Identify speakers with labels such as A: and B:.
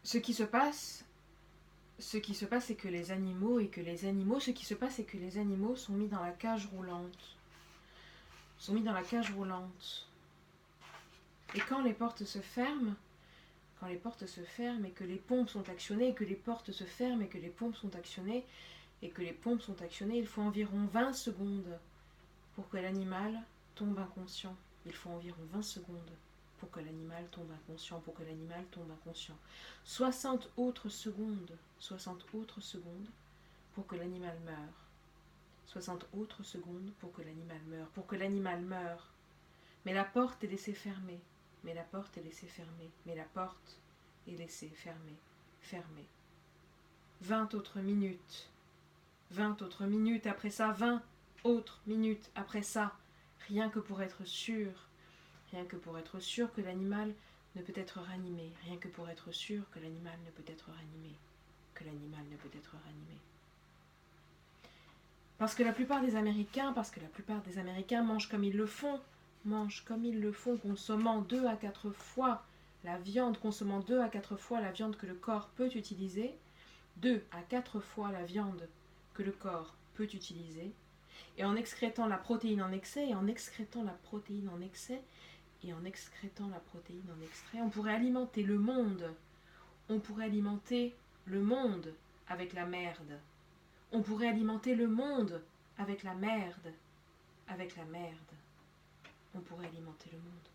A: ce qui se passe, c'est que les animaux sont mis dans la cage roulante. Et quand les portes se ferment, et que les pompes sont actionnées, il faut environ 20 secondes pour que l'animal tombe inconscient. 60 autres secondes pour que l'animal meure. Mais la porte est laissée fermée. 20 autres minutes. 20 autres minutes après ça. 20 autres minutes après ça. Rien que pour être sûr que l'animal ne peut être ranimé. Parce que la plupart des Américains mangent comme ils le font, consommant 2 à 4 fois la viande que le corps peut utiliser, 2 à 4 fois la viande que le corps peut utiliser, et en excrétant la protéine en excès, on pourrait alimenter le monde. Avec la merde. On pourrait alimenter le monde avec la merde. On pourrait alimenter le monde.